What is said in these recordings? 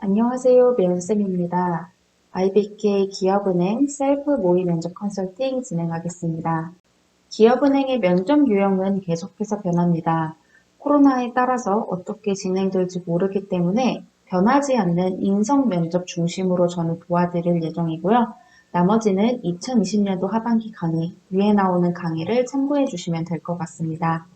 안녕하세요. 면쌤입니다. IBK 기업은행 셀프 모의 면접 컨설팅 진행하겠습니다. 기업은행의 면접 유형은 계속해서 변합니다. 코로나에 따라서 어떻게 진행될지 모르기 때문에 변하지 않는 인성 면접 중심으로 저는 도와드릴 예정이고요. 나머지는 2020년도 하반기 강의, 위에 나오는 강의를 참고해 주시면 될 것 같습니다.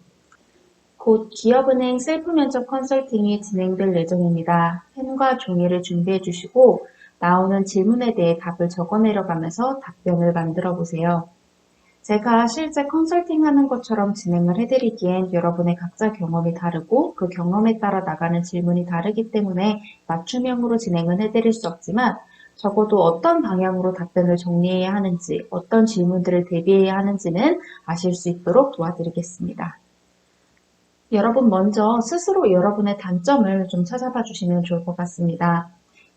곧 기업은행 셀프 면접 컨설팅이 진행될 예정입니다. 펜과 종이를 준비해 주시고 나오는 질문에 대해 답을 적어 내려가면서 답변을 만들어 보세요. 제가 실제 컨설팅하는 것처럼 진행을 해드리기엔 여러분의 각자 경험이 다르고 그 경험에 따라 나가는 질문이 다르기 때문에 맞춤형으로 진행은 해드릴 수 없지만 적어도 어떤 방향으로 답변을 정리해야 하는지, 어떤 질문들을 대비해야 하는지는 아실 수 있도록 도와드리겠습니다. 여러분 먼저 스스로 여러분의 단점을 좀 찾아봐 주시면 좋을 것 같습니다.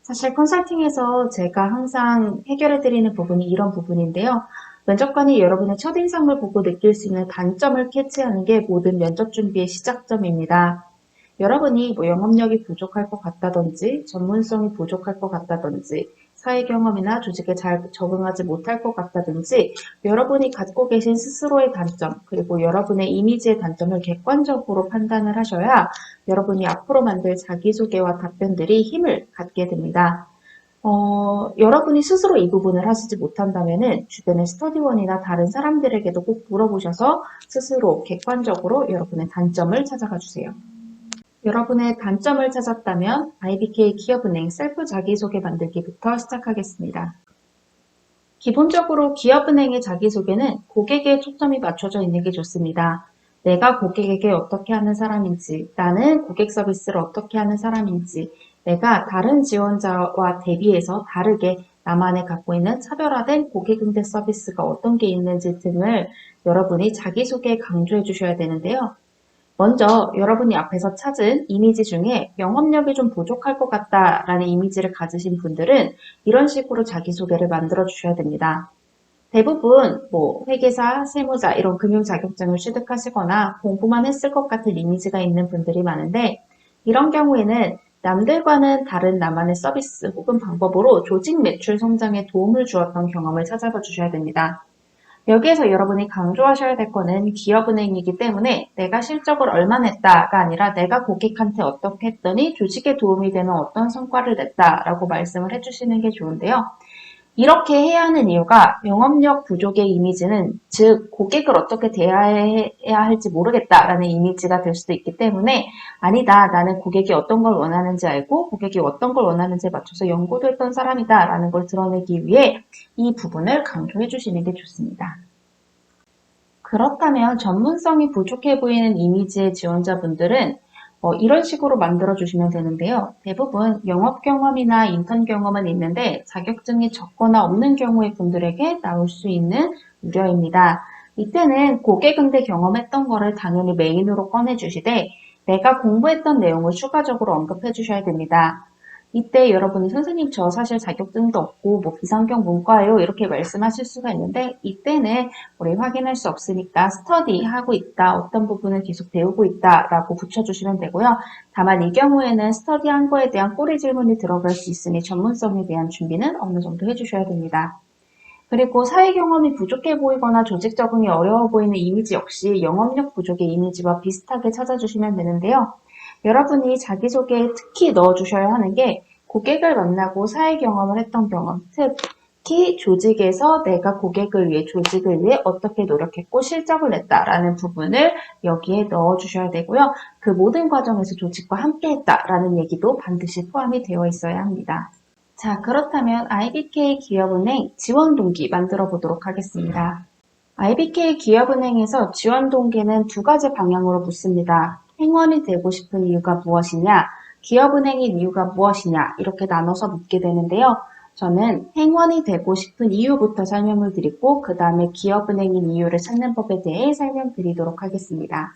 사실 컨설팅에서 제가 항상 해결해 드리는 부분이 이런 부분인데요. 면접관이 여러분의 첫인상을 보고 느낄 수 있는 단점을 캐치하는 게 모든 면접 준비의 시작점입니다. 여러분이 영업력이 부족할 것 같다든지 전문성이 부족할 것 같다든지 사회 경험이나 조직에 잘 적응하지 못할 것 같다든지 여러분이 갖고 계신 스스로의 단점 그리고 여러분의 이미지의 단점을 객관적으로 판단을 하셔야 여러분이 앞으로 만들 자기소개와 답변들이 힘을 갖게 됩니다. 여러분이 스스로 이 부분을 하시지 못한다면 주변의 스터디원이나 다른 사람들에게도 꼭 물어보셔서 스스로 객관적으로 여러분의 단점을 찾아가 주세요. 여러분의 단점을 찾았다면 IBK 기업은행 셀프 자기소개 만들기부터 시작하겠습니다. 기본적으로 기업은행의 자기소개는 고객에 초점이 맞춰져 있는 게 좋습니다. 내가 고객에게 어떻게 하는 사람인지, 나는 고객 서비스를 어떻게 하는 사람인지, 내가 다른 지원자와 대비해서 다르게 나만의 갖고 있는 차별화된 고객 응대 서비스가 어떤 게 있는지 등을 여러분이 자기소개에 강조해 주셔야 되는데요. 먼저 여러분이 앞에서 찾은 이미지 중에 영업력이 좀 부족할 것 같다라는 이미지를 가지신 분들은 이런 식으로 자기소개를 만들어 주셔야 됩니다. 대부분 회계사, 세무자 이런 금융 자격증을 취득하시거나 공부만 했을 것 같은 이미지가 있는 분들이 많은데 이런 경우에는 남들과는 다른 나만의 서비스 혹은 방법으로 조직 매출 성장에 도움을 주었던 경험을 찾아봐 주셔야 됩니다. 여기에서 여러분이 강조하셔야 될 거는 기업은행이기 때문에 내가 실적을 얼마 냈다가 아니라 내가 고객한테 어떻게 했더니 조직에 도움이 되는 어떤 성과를 냈다라고 말씀을 해주시는 게 좋은데요. 이렇게 해야 하는 이유가 영업력 부족의 이미지는 즉 고객을 어떻게 대해야 할지 모르겠다라는 이미지가 될 수도 있기 때문에 아니다 나는 고객이 어떤 걸 원하는지 알고 고객이 어떤 걸 원하는지에 맞춰서 연구도 했던 사람이다 라는 걸 드러내기 위해 이 부분을 강조해 주시는 게 좋습니다. 그렇다면 전문성이 부족해 보이는 이미지의 지원자분들은 이런 식으로 만들어주시면 되는데요. 대부분 영업 경험이나 인턴 경험은 있는데 자격증이 적거나 없는 경우의 분들에게 나올 수 있는 우려입니다. 이때는 고객 응대 경험했던 거를 당연히 메인으로 꺼내주시되 내가 공부했던 내용을 추가적으로 언급해 주셔야 됩니다. 이때 여러분이 선생님 저 사실 자격증도 없고 비상경 문과예요 이렇게 말씀하실 수가 있는데 이때는 우리 확인할 수 없으니까 스터디 하고 있다 어떤 부분은 계속 배우고 있다 라고 붙여주시면 되고요. 다만 이 경우에는 스터디한 거에 대한 꼬리 질문이 들어갈 수 있으니 전문성에 대한 준비는 어느 정도 해주셔야 됩니다. 그리고 사회 경험이 부족해 보이거나 조직 적응이 어려워 보이는 이미지 역시 영업력 부족의 이미지와 비슷하게 찾아주시면 되는데요. 여러분이 자기소개에 특히 넣어주셔야 하는 게 고객을 만나고 사회 경험을 했던 경험, 특히 조직에서 내가 고객을 위해, 조직을 위해 어떻게 노력했고 실적을 냈다라는 부분을 여기에 넣어주셔야 되고요. 그 모든 과정에서 조직과 함께했다라는 얘기도 반드시 포함이 되어 있어야 합니다. 자, 그렇다면 IBK 기업은행 지원 동기 만들어 보도록 하겠습니다. IBK 기업은행에서 지원 동기는 두 가지 방향으로 묻습니다. 행원이 되고 싶은 이유가 무엇이냐, 기업은행인 이유가 무엇이냐 이렇게 나눠서 묻게 되는데요. 저는 행원이 되고 싶은 이유부터 설명을 드리고 그 다음에 기업은행인 이유를 찾는 법에 대해 설명드리도록 하겠습니다.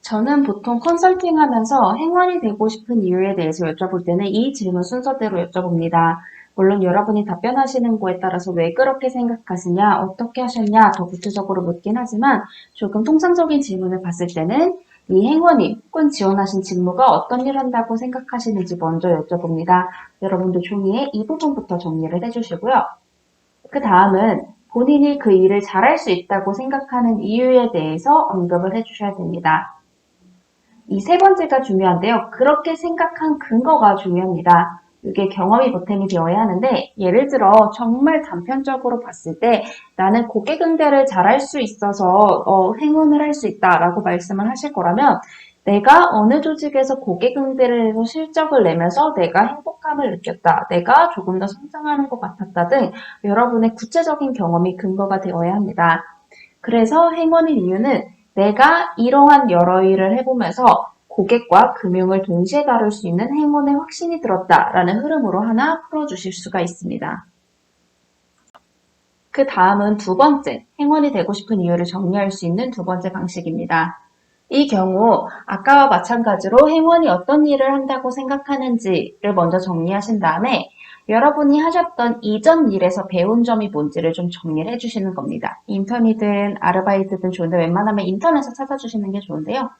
저는 보통 컨설팅하면서 행원이 되고 싶은 이유에 대해서 여쭤볼 때는 이 질문 순서대로 여쭤봅니다. 물론 여러분이 답변하시는 거에 따라서 왜 그렇게 생각하시냐, 어떻게 하셨냐 더 구체적으로 묻긴 하지만 조금 통상적인 질문을 봤을 때는 이 행원이 혹은 지원하신 직무가 어떤 일을 한다고 생각하시는지 먼저 여쭤봅니다. 여러분도 종이에 이 부분부터 정리를 해주시고요. 그 다음은 본인이 그 일을 잘할 수 있다고 생각하는 이유에 대해서 언급을 해주셔야 됩니다. 이 세 번째가 중요한데요. 그렇게 생각한 근거가 중요합니다. 이게 경험이 보탬이 되어야 하는데, 예를 들어 정말 단편적으로 봤을 때 나는 고객 응대를 잘할 수 있어서 행운을 할 수 있다라고 말씀을 하실 거라면, 내가 어느 조직에서 고객 응대를 해서 실적을 내면서 내가 행복감을 느꼈다, 내가 조금 더 성장하는 것 같았다 등 여러분의 구체적인 경험이 근거가 되어야 합니다. 그래서 행운의 이유는 내가 이러한 여러 일을 해보면서 고객과 금융을 동시에 다룰 수 있는 행운의 확신이 들었다라는 흐름으로 하나 풀어주실 수가 있습니다. 그 다음은 두 번째, 행운이 되고 싶은 이유를 정리할 수 있는 두 번째 방식입니다. 이 경우 아까와 마찬가지로 행운이 어떤 일을 한다고 생각하는지를 먼저 정리하신 다음에 여러분이 하셨던 이전 일에서 배운 점이 뭔지를 좀 정리를 해주시는 겁니다. 인턴이든 아르바이트든 좋은데 웬만하면 인턴에서 찾아주시는 게 좋은데요.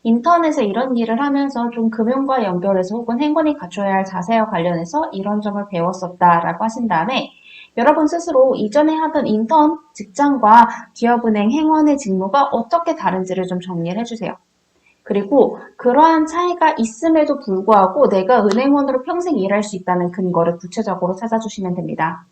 인턴에서 이런 일을 하면서 좀 금융과 연결해서 혹은 행운이 갖춰야 할 자세와 관련해서 이런 점을 배웠었다라고 하신 다음에 여러분 스스로 이전에 하던 인턴 직장과 기업은행 행원의 직무가 어떻게 다른지를 좀 정리를 해주세요. 그리고 그러한 차이가 있음에도 불구하고 내가 은행원으로 평생 일할 수 있다는 근거를 구체적으로 찾아주시면 됩니다.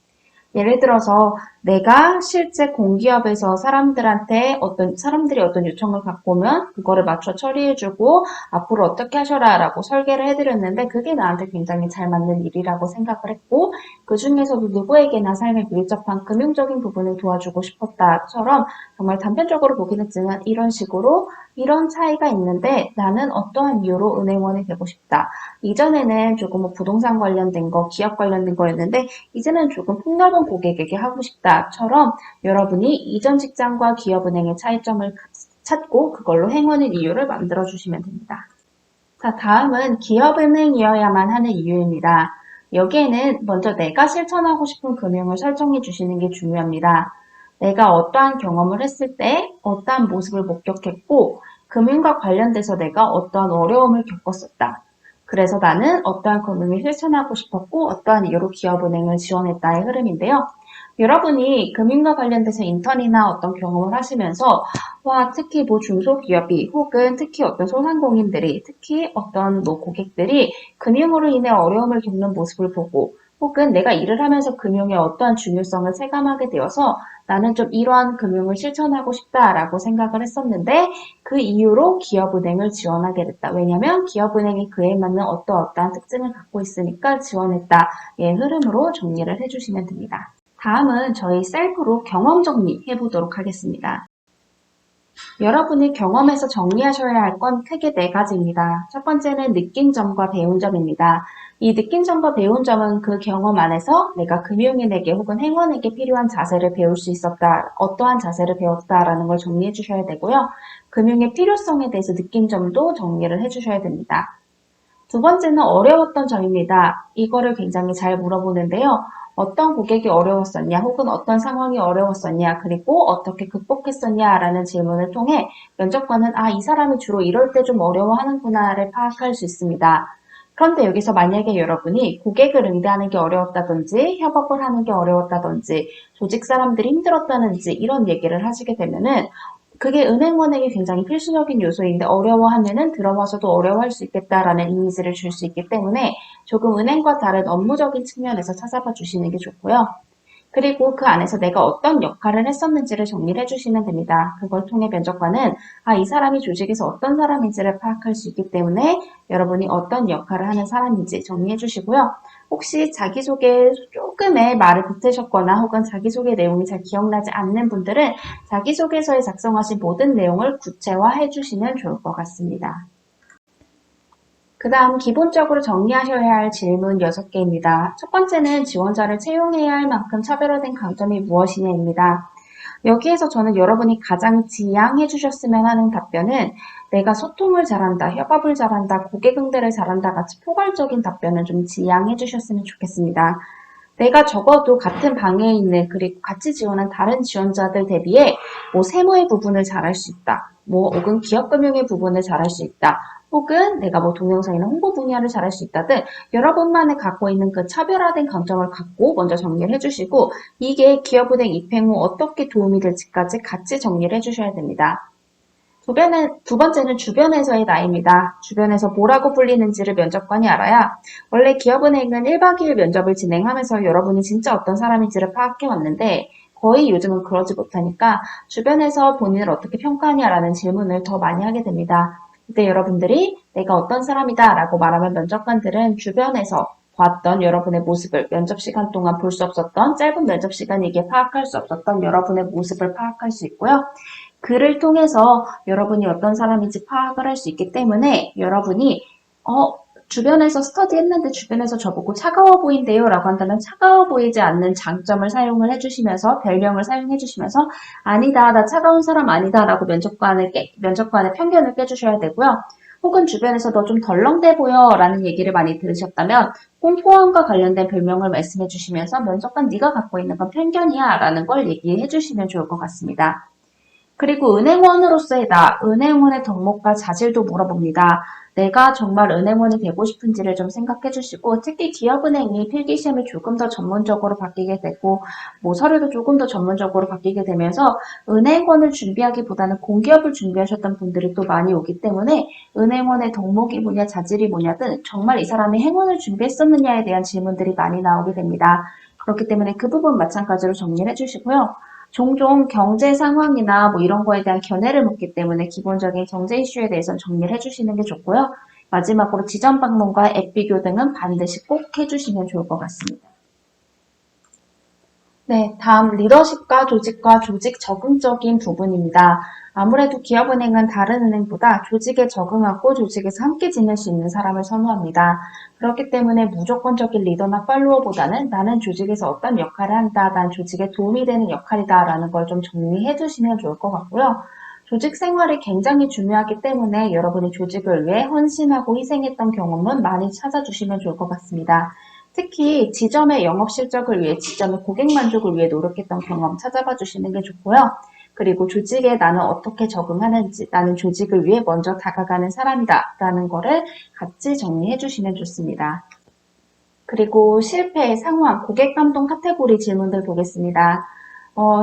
예를 들어서 내가 실제 공기업에서 사람들이 어떤 요청을 갖고 오면 그거를 맞춰 처리해주고 앞으로 어떻게 하셔라라고 설계를 해드렸는데 그게 나한테 굉장히 잘 맞는 일이라고 생각을 했고 그 중에서도 누구에게나 삶에 밀접한 금융적인 부분을 도와주고 싶었다처럼 정말 단편적으로 보긴 했지만 이런 식으로 이런 차이가 있는데 나는 어떠한 이유로 은행원이 되고 싶다. 이전에는 조금 부동산 관련된 거, 기업 관련된 거였는데 이제는 조금 폭넓은 고객에게 하고 싶다처럼 여러분이 이전 직장과 기업은행의 차이점을 찾고 그걸로 행운의 이유를 만들어 주시면 됩니다. 자, 다음은 기업은행이어야만 하는 이유입니다. 여기에는 먼저 내가 실천하고 싶은 금융을 설정해 주시는 게 중요합니다. 내가 어떠한 경험을 했을 때 어떠한 모습을 목격했고 금융과 관련돼서 내가 어떠한 어려움을 겪었었다. 그래서 나는 어떠한 금융을 실천하고 싶었고 어떠한 이유로 기업은행을 지원했다의 흐름인데요. 여러분이 금융과 관련돼서 인턴이나 어떤 경험을 하시면서 특히 중소기업이 혹은 특히 어떤 소상공인들이 특히 어떤 고객들이 금융으로 인해 어려움을 겪는 모습을 보고 혹은 내가 일을 하면서 금융의 어떠한 중요성을 체감하게 되어서 나는 좀 이러한 금융을 실천하고 싶다라고 생각을 했었는데 그 이유로 기업은행을 지원하게 됐다. 왜냐하면 기업은행이 그에 맞는 어떠한 특징을 갖고 있으니까 지원했다. 예, 흐름으로 정리를 해주시면 됩니다. 다음은 저희 셀프로 경험 정리 해보도록 하겠습니다. 여러분이 경험에서 정리하셔야 할 건 크게 네 가지입니다. 첫 번째는 느낀 점과 배운 점입니다. 이 느낀 점과 배운 점은 그 경험 안에서 내가 금융인에게 혹은 행원에게 필요한 자세를 배울 수 있었다, 어떠한 자세를 배웠다라는 걸 정리해 주셔야 되고요. 금융의 필요성에 대해서 느낀 점도 정리를 해 주셔야 됩니다. 두 번째는 어려웠던 점입니다. 이거를 굉장히 잘 물어보는데요. 어떤 고객이 어려웠었냐, 혹은 어떤 상황이 어려웠었냐, 그리고 어떻게 극복했었냐라는 질문을 통해 면접관은 이 사람이 주로 이럴 때 좀 어려워하는구나를 파악할 수 있습니다. 그런데 여기서 만약에 여러분이 고객을 응대하는 게 어려웠다든지, 협업을 하는 게 어려웠다든지, 조직 사람들이 힘들었다든지 이런 얘기를 하시게 되면은 그게 은행원에게 굉장히 필수적인 요소인데 어려워하면은 들어와서도 어려워할 수 있겠다라는 이미지를 줄 수 있기 때문에 조금 은행과 다른 업무적인 측면에서 찾아봐 주시는 게 좋고요. 그리고 그 안에서 내가 어떤 역할을 했었는지를 정리를 해주시면 됩니다. 그걸 통해 면접관은 이 사람이 조직에서 어떤 사람인지를 파악할 수 있기 때문에 여러분이 어떤 역할을 하는 사람인지 정리해 주시고요. 혹시 자기소개 조금의 말을 보태셨거나 혹은 자기소개 내용이 잘 기억나지 않는 분들은 자기소개서에 작성하신 모든 내용을 구체화해 주시면 좋을 것 같습니다. 그 다음 기본적으로 정리하셔야 할 질문 6개입니다. 첫 번째는 지원자를 채용해야 할 만큼 차별화된 강점이 무엇이냐입니다. 여기에서 저는 여러분이 가장 지향해 주셨으면 하는 답변은 내가 소통을 잘한다, 협업을 잘한다, 고객 응대를 잘한다 같이 포괄적인 답변을 좀 지향해 주셨으면 좋겠습니다. 내가 적어도 같은 방에 있는 그리고 같이 지원한 다른 지원자들 대비해 뭐 세무의 부분을 잘할 수 있다. 뭐 혹은 기업금융의 부분을 잘할 수 있다. 혹은 내가 뭐 동영상이나 홍보 분야를 잘할 수 있다 등 여러분만의 갖고 있는 그 차별화된 강점을 갖고 먼저 정리를 해주시고 이게 기업은행 입행 후 어떻게 도움이 될지까지 같이 정리를 해주셔야 됩니다. 두 번째는 주변에서의 나입니다. 주변에서 뭐라고 불리는지를 면접관이 알아야 원래 기업은행은 1박 2일 면접을 진행하면서 여러분이 진짜 어떤 사람인지를 파악해 왔는데 거의 요즘은 그러지 못하니까 주변에서 본인을 어떻게 평가하냐라는 질문을 더 많이 하게 됩니다. 그때 여러분들이 내가 어떤 사람이다 라고 말하면 면접관들은 주변에서 봤던 여러분의 모습을 면접 시간 동안 볼 수 없었던 짧은 면접 시간이기에 파악할 수 없었던 여러분의 모습을 파악할 수 있고요. 글을 통해서 여러분이 어떤 사람인지 파악을 할 수 있기 때문에 여러분이 주변에서 스터디했는데 주변에서 저보고 차가워 보인대요 라고 한다면 차가워 보이지 않는 장점을 사용을 해주시면서 별명을 사용해 주시면서 아니다 나 차가운 사람 아니다 라고 면접관의 편견을 깨주셔야 되고요. 혹은 주변에서 너 좀 덜렁대 보여 라는 얘기를 많이 들으셨다면 꼼꼼함과 관련된 별명을 말씀해 주시면서 면접관 네가 갖고 있는 건 편견이야 라는 걸 얘기해 주시면 좋을 것 같습니다. 그리고 은행원으로서의 나, 은행원의 덕목과 자질도 물어봅니다. 내가 정말 은행원이 되고 싶은지를 좀 생각해 주시고 특히 기업은행이 필기시험이 조금 더 전문적으로 바뀌게 되고 뭐 서류도 조금 더 전문적으로 바뀌게 되면서 은행원을 준비하기보다는 공기업을 준비하셨던 분들이 또 많이 오기 때문에 은행원의 덕목이 뭐냐 자질이 뭐냐든 정말 이 사람이 행원을 준비했었느냐에 대한 질문들이 많이 나오게 됩니다. 그렇기 때문에 그 부분 마찬가지로 정리를 해주시고요. 종종 경제 상황이나 뭐 이런 거에 대한 견해를 묻기 때문에 기본적인 경제 이슈에 대해서는 정리를 해주시는 게 좋고요. 마지막으로 지점 방문과 앱 비교 등은 반드시 꼭 해주시면 좋을 것 같습니다. 네, 다음 리더십과 조직과 조직 적응적인 부분입니다. 아무래도 기업은행은 다른 은행보다 조직에 적응하고 조직에서 함께 지낼 수 있는 사람을 선호합니다. 그렇기 때문에 무조건적인 리더나 팔로워보다는 나는 조직에서 어떤 역할을 한다, 난 조직에 도움이 되는 역할이다 라는 걸 좀 정리해 두시면 좋을 것 같고요. 조직 생활이 굉장히 중요하기 때문에 여러분이 조직을 위해 헌신하고 희생했던 경험은 많이 찾아주시면 좋을 것 같습니다. 특히 지점의 영업 실적을 위해 지점의 고객 만족을 위해 노력했던 경험 찾아봐 주시는 게 좋고요. 그리고 조직에 나는 어떻게 적응하는지, 나는 조직을 위해 먼저 다가가는 사람이다 라는 거를 같이 정리해 주시면 좋습니다. 그리고 실패, 상황, 고객 감동 카테고리 질문들 보겠습니다.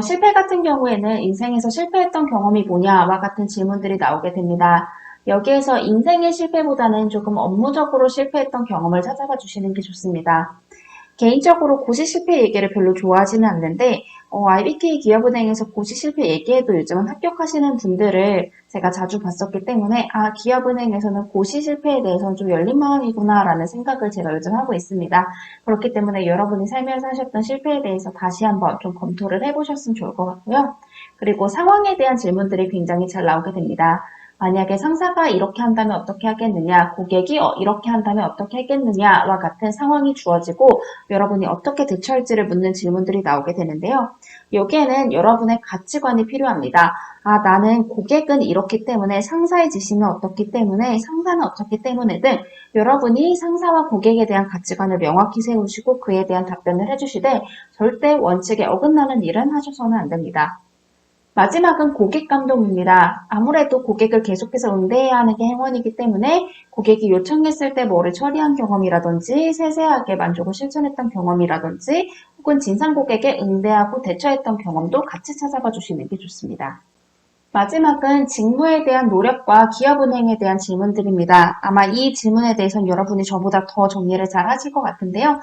실패 같은 경우에는 인생에서 실패했던 경험이 뭐냐와 같은 질문들이 나오게 됩니다. 여기에서 인생의 실패보다는 조금 업무적으로 실패했던 경험을 찾아봐 주시는 게 좋습니다. 개인적으로 고시 실패 얘기를 별로 좋아하지는 않는데 IBK 기업은행에서 고시 실패 얘기해도 요즘은 합격하시는 분들을 제가 자주 봤었기 때문에 기업은행에서는 고시 실패에 대해서는 좀 열린 마음이구나 라는 생각을 제가 요즘 하고 있습니다. 그렇기 때문에 여러분이 살면서 하셨던 실패에 대해서 다시 한번 좀 검토를 해보셨으면 좋을 것 같고요. 그리고 상황에 대한 질문들이 굉장히 잘 나오게 됩니다. 만약에 상사가 이렇게 한다면 어떻게 하겠느냐, 고객이 이렇게 한다면 어떻게 하겠느냐와 같은 상황이 주어지고 여러분이 어떻게 대처할지를 묻는 질문들이 나오게 되는데요. 여기에는 여러분의 가치관이 필요합니다. 나는 고객은 이렇기 때문에 상사의 지시는 어떻기 때문에 상사는 어떻기 때문에 등 여러분이 상사와 고객에 대한 가치관을 명확히 세우시고 그에 대한 답변을 해주시되 절대 원칙에 어긋나는 일은 하셔서는 안 됩니다. 마지막은 고객 감동입니다. 아무래도 고객을 계속해서 응대해야 하는 게 행원이기 때문에 고객이 요청했을 때 뭐를 처리한 경험이라든지 세세하게 만족을 실천했던 경험이라든지 혹은 진상 고객에 응대하고 대처했던 경험도 같이 찾아봐 주시는 게 좋습니다. 마지막은 직무에 대한 노력과 기업은행에 대한 질문들입니다. 아마 이 질문에 대해서는 여러분이 저보다 더 정리를 잘 하실 것 같은데요.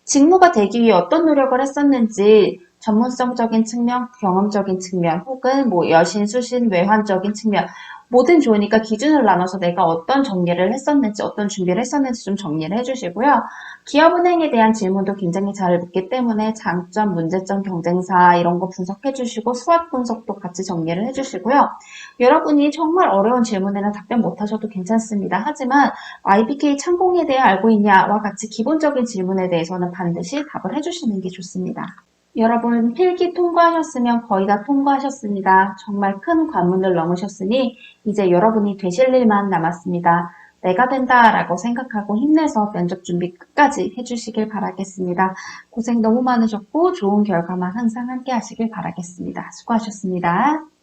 직무가 되기 위해 어떤 노력을 했었는지 전문성적인 측면, 경험적인 측면, 혹은 뭐 여신, 수신, 외환적인 측면 뭐든 좋으니까 기준을 나눠서 내가 어떤 정리를 했었는지, 어떤 준비를 했었는지 좀 정리를 해주시고요. 기업은행에 대한 질문도 굉장히 잘 묻기 때문에 장점, 문제점, 경쟁사 이런 거 분석해주시고 수학 분석도 같이 정리를 해주시고요. 여러분이 정말 어려운 질문에는 답변 못하셔도 괜찮습니다. 하지만 IBK 참공에 대해 알고 있냐와 같이 기본적인 질문에 대해서는 반드시 답을 해주시는 게 좋습니다. 여러분 필기 통과하셨으면 거의 다 통과하셨습니다. 정말 큰 관문을 넘으셨으니 이제 여러분이 되실 일만 남았습니다. 내가 된다라고 생각하고 힘내서 면접 준비 끝까지 해주시길 바라겠습니다. 고생 너무 많으셨고 좋은 결과만 항상 함께 하시길 바라겠습니다. 수고하셨습니다.